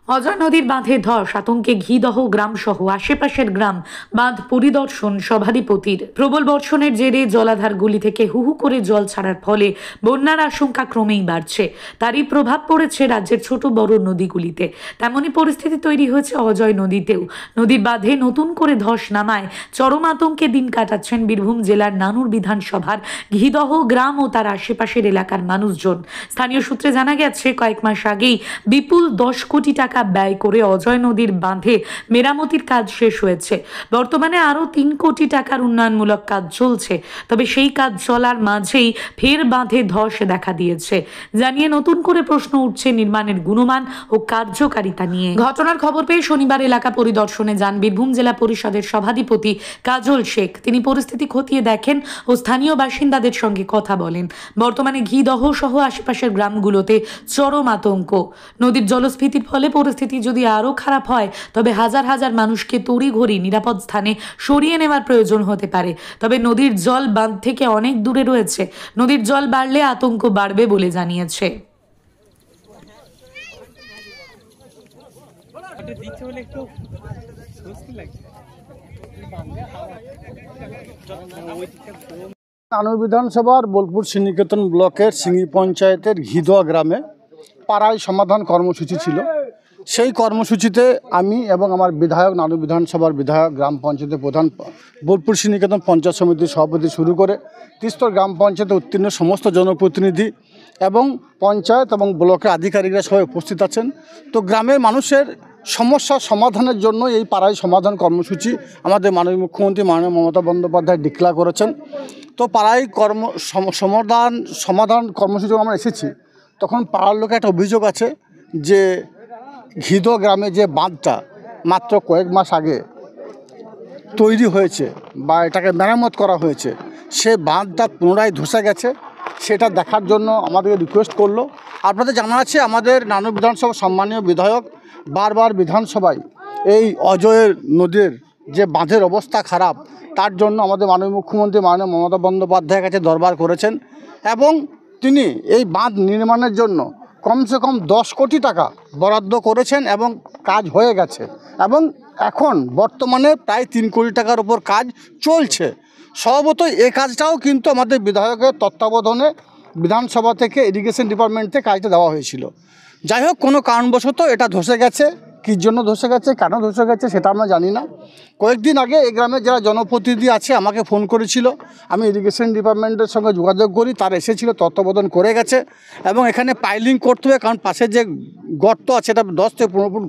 অজয় নদীর বাঁধে ধস, আতঙ্কে ঘিদহ গ্রাম সহ আশেপাশের গ্রাম। বাঁধ পরিদর্শন সভাধিপতির। প্রবল বর্ষণের জেরে জলাধারগুলি থেকে হুহু করে জল ছাড়ার ফলে বন্যার আশঙ্কা ক্রমেই বাড়ছে। তারই প্রভাব পড়েছে রাজ্যের ছোট বড় নদীগুলিতে। তেমনই পরিস্থিতি তৈরি হয়েছে অজয় নদীতেও। নদীর বাঁধে নতুন করে ধস নামায় চরম আতঙ্কে দিন কাটাচ্ছেন বীরভূম জেলার নানুর বিধানসভার ঘিদহ গ্রাম ও তার আশেপাশের এলাকার মানুষজন। স্থানীয় সূত্রে জানা গেছে, কয়েক মাস আগেই বিপুল 10 কোটি টাকা ব্যয় করে অজয় নদীর বাঁধে মেরামতির কাজ শেষ হয়েছে। বর্তমানে আরো 3 কোটি টাকার উন্নয়নমূলক কাজ চলছে। তবে সেই কাজ চলার মাঝেই ফের বাঁধে ধস দেখা দিয়েছে। জানিয়ে নতুন করে প্রশ্ন উঠছে নির্মাণের গুণমান ও কার্যকারিতা নিয়ে। ঘটনার খবর পেয়ে শনিবার এলাকা পরিদর্শনে যান বীরভূম জেলা পরিষদের সভাধিপতি কাজল শেখ। তিনি পরিস্থিতি খতিয়ে দেখেন ও স্থানীয় বাসিন্দাদের সঙ্গে কথা বলেন। বর্তমানে ঘিদহ সহ আশেপাশের গ্রামগুলোতে চরম আতঙ্ক। নদীর জলস্ফীতির ফলে পরিস্থিতি যদি আরো খারাপ হয় তবে হাজার হাজার মানুষকে তড়িঘড়ি নিরাপদ স্থানে সরিয়ে নেওয়ার প্রয়োজন হতে পারে। তবে নদীর জল বাঁধ থেকে অনেক দূরে রয়েছে। নদীর জল বাড়লে আতঙ্ক বাড়বে বলে জানিয়েছে। নানুর বিধানসভার বোলপুর শ্রীনিকেতন ব্লকের সিঙ্গি পঞ্চায়েতের ঘিদোয়া গ্রামে পাড়ায় সমাধান কর্মসূচি ছিল। সেই কর্মসূচিতে আমি এবং আমার বিধায়ক, নানুর বিধানসভার বিধায়ক, গ্রাম পঞ্চায়েতের প্রধান, বোলপুর শ্রীনিকেতন পঞ্চায়েত সমিতির সভাপতি শুরু করে তিস্তর গ্রাম পঞ্চায়েতে উত্তীর্ণ সমস্ত জনপ্রতিনিধি এবং পঞ্চায়েত এবং ব্লকের আধিকারিকরা সবাই উপস্থিত আছেন। তো গ্রামের মানুষের সমস্যা সমাধানের জন্য এই পাড়ায় সমাধান কর্মসূচি আমাদের মাননীয় মুখ্যমন্ত্রী মাননীয় মমতা বন্দ্যোপাধ্যায় ডিক্লেয়ার করেছেন। তো পাড়ায় সমাধান কর্মসূচি আমরা এসেছি, তখন পাড়ার লোকে একটা অভিযোগ আছে যে ঘিদো গ্রামে যে বাঁধটা মাত্র কয়েক মাস আগে তৈরি হয়েছে বা এটাকে মেরামত করা হয়েছে, সে বাঁধটা পুনরায় ধসে গেছে। সেটা দেখার জন্য আমাদেরকে রিকোয়েস্ট করলো। আপনাদের জানা আছে, আমাদের নানুর বিধানসভার সম্মানীয় বিধায়ক বারবার বিধানসভায় এই অজয়ের নদীর যে বাঁধের অবস্থা খারাপ, তার জন্য আমাদের মাননীয় মুখ্যমন্ত্রী মাননীয় মমতা বন্দ্যোপাধ্যায়ের কাছে দরবার করেছেন এবং তিনি এই বাঁধ নির্মাণের জন্য কমসে কম 10 কোটি টাকা বরাদ্দ করেছেন এবং কাজ হয়ে গেছে এবং এখন বর্তমানে প্রায় 3 কোটি টাকার উপর কাজ চলছে। স্বভাবত এই কাজটাও কিন্তু আমাদের বিধায়কের তত্ত্বাবধানে বিধানসভা থেকে ইরিগেশন ডিপার্টমেন্ট থেকে কাজটা দেওয়া হয়েছিল। যাই হোক, কোনো কারণবশত এটা ধসে গেছে। কী জন্য ধসে গেছে, কেন ধসে গেছে সেটা আমরা জানি না। কয়েকদিন আগে এই গ্রামের যারা জনপ্রতিনিধি আছে আমাকে ফোন করেছিল, আমি ইরিগেশন ডিপার্টমেন্টের সঙ্গে যোগাযোগ করি, তারা এসেছিল, তত্ত্বাবধান করে গেছে এবং এখানে পাইলিং করতে হবে, কারণ পাশে যে গর্ত আছে এটা 10 থেকে 15 ফুট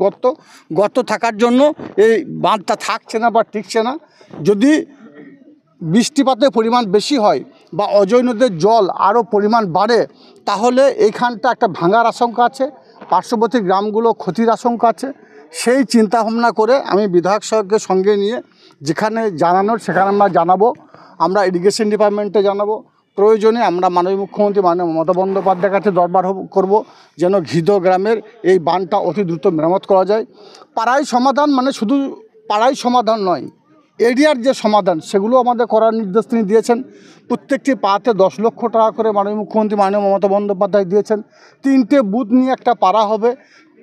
গর্ত থাকার জন্য এই বাঁধটা থাকছে না বা টিকছে না। যদি বৃষ্টিপাতের পরিমাণ বেশি হয় বা অজয় নদীর জল আরও পরিমাণ বাড়ে, তাহলে এইখানটা একটা ভাঙার আশঙ্কা আছে, পার্শ্ববর্তী গ্রামগুলো ক্ষতির আশঙ্কা আছে। সেই চিন্তাভাবনা করে আমি বিধায়ক সাহেবকে সঙ্গে নিয়ে যেখানে জানানোর সেখানে আমরা জানাবো, আমরা ইরিগেশন ডিপার্টমেন্টে জানাবো। প্রয়োজনে আমরা মাননীয় মুখ্যমন্ত্রী মাননীয় মমতা বন্দ্যোপাধ্যায়ের কাছে দরবার করব যেন ঘিদো গ্রামের এই বাঁধটা অতি দ্রুত মেরামত করা যায়। পাড়ায় সমাধান মানে শুধু পাড়ায় সমাধান নয়, এরিয়ার যে সমাধান সেগুলো আমাদের করার নির্দেশ তিনি দিয়েছেন। প্রত্যেকটি পাড়াতে 10 লক্ষ টাকা করে মাননীয় মুখ্যমন্ত্রী মাননীয় মমতা বন্দ্যোপাধ্যায় দিয়েছেন। 3টে বুথ নিয়ে একটা পাড়া হবে,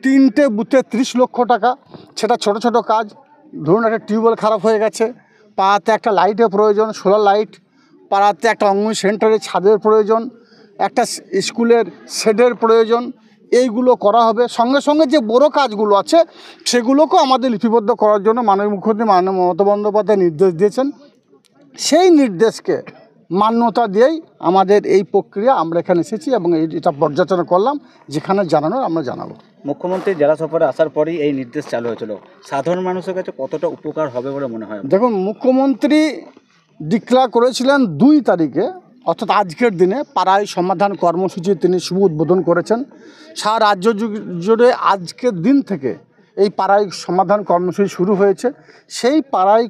3টে বুথে 30 লক্ষ টাকা। সেটা ছোট ছোট কাজ, ধরুন একটা টিউবওয়েল খারাপ হয়ে গেছে, পাড়াতে একটা লাইটের প্রয়োজন, সোলার লাইট, পাড়াতে একটা অঙ্গনওয়াড়ি সেন্টারের ছাদের প্রয়োজন, একটা স্কুলের শেডের প্রয়োজন, এইগুলো করা হবে। সঙ্গে সঙ্গে যে বড় কাজগুলো আছে সেগুলোকেও আমাদের লিপিবদ্ধ করার জন্য মাননীয় মুখ্যমন্ত্রী মাননীয় মমতা বন্দ্যোপাধ্যায় নির্দেশ দিয়েছেন। সেই নির্দেশকে মান্যতা দিয়েই আমাদের এই প্রক্রিয়া আমরা এখানে এসেছি এবং এটা পর্যালোচনা করলাম। যেখানে জানানোর আমরা জানাবো। মুখ্যমন্ত্রী জেলা সফরে আসার পরেই এই নির্দেশ চালু হয়েছিল, সাধারণ মানুষের কাছে কতটা উপকার হবে বলে মনে হয়? দেখুন, মুখ্যমন্ত্রী ডিক্লেয়ার করেছিলেন 2 তারিখে, অর্থাৎ আজকের দিনে পাড়ায় সমাধান কর্মসূচি তিনি শুভ উদ্বোধন করেছেন। সারা রাজ্য জুড়ে আজকের দিন থেকে এই পাড়ায় সমাধান কর্মসূচি শুরু হয়েছে। সেই পাড়ায়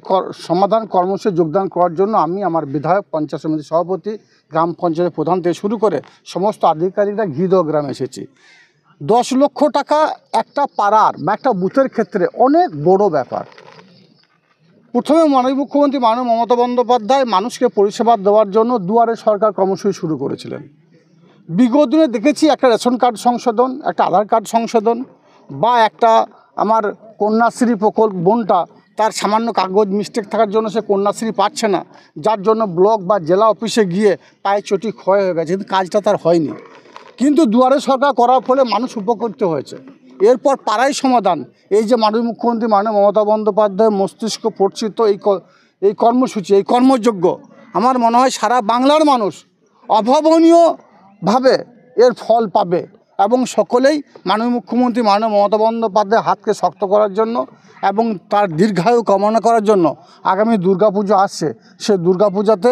সমাধান কর্মসূচি যোগদান করার জন্য আমি, আমার বিধায়ক, পঞ্চায়েত সমিতির সভাপতি, গ্রাম পঞ্চায়েতের প্রধান থেকে শুরু করে সমস্ত আধিকারিকরা ঘিদো গ্রামে এসেছি। 10 লক্ষ টাকা একটা পাড়ার বা একটা বুথের ক্ষেত্রে অনেক বড় ব্যাপার। প্রথমে মাননীয় মুখ্যমন্ত্রী মাননীয় মমতা বন্দ্যোপাধ্যায় মানুষকে পরিষেবা দেওয়ার জন্য দুয়ারে সরকার কর্মসূচি শুরু করেছিলেন। বিগত দিনে দেখেছি একটা রেশন কার্ড সংশোধন, একটা আধার কার্ড সংশোধন, বা একটা আমার কন্যাশ্রী প্রকল্প বোনটা তার সামান্য কাগজ মিস্টেক থাকার জন্য সে কন্যাশ্রী পাচ্ছে না, যার জন্য ব্লক বা জেলা অফিসে গিয়ে পায়ে চটি ক্ষয় হয়ে গেছে, কিন্তু কাজটা তার হয়নি। কিন্তু দুয়ারে সরকার করার ফলে মানুষ উপকৃত হয়েছে। এরপর পাড়াই সমাধান, এই যে মাননীয় মুখ্যমন্ত্রী মাননীয় মমতা বন্দ্যোপাধ্যায়ের মস্তিষ্ক পরিচিত এই কর্মসূচি, এই কর্মযজ্ঞ, আমার মনে হয় সারা বাংলার মানুষ অভাবনীয়ভাবে এর ফল পাবে এবং সকলেই মাননীয় মুখ্যমন্ত্রী মাননীয় মমতা বন্দ্যোপাধ্যায়ের হাতকে শক্ত করার জন্য এবং তার দীর্ঘায়ু কামনা করার জন্য আগামী দুর্গাপুজো আসছে, সে দুর্গাপূজাতে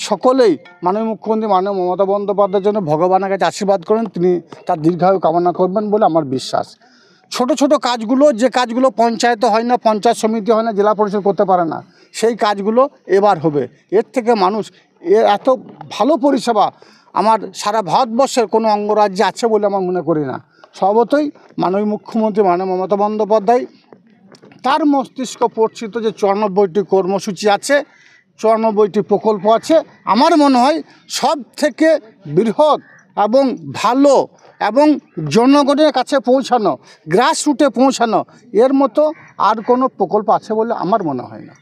সকলেই মাননীয় মুখ্যমন্ত্রী মাননীয় মমতা বন্দ্যোপাধ্যায়ের জন্য ভগবানের কাছে আশীর্বাদ করেন, তিনি তার দীর্ঘায়ু কামনা করবেন বলে আমার বিশ্বাস। ছোট ছোট কাজগুলো, যে কাজগুলো পঞ্চায়েতে হয় না, পঞ্চায়েত সমিতি হয় না, জেলা পরিষদ করতে পারে না, সেই কাজগুলো এবার হবে। এর থেকে মানুষ এত ভালো পরিষেবা আমার সারা ভারতবর্ষের কোনো অঙ্গরাজ্যে আছে বলে আমার মনে করি না। স্বভাবতই মাননীয় মুখ্যমন্ত্রী মাননীয় মমতা বন্দ্যোপাধ্যায় তার মস্তিষ্ক পরিচিত যে 94টি কর্মসূচি আছে, 94টি প্রকল্প আছে, আমার মনে হয় সব থেকে বৃহৎ এবং ভালো এবং জনগণের কাছে পৌঁছানো, গ্রাসরুটে পৌঁছানো, এর মতো আর কোনো প্রকল্প আছে বলে আমার মনে হয় না।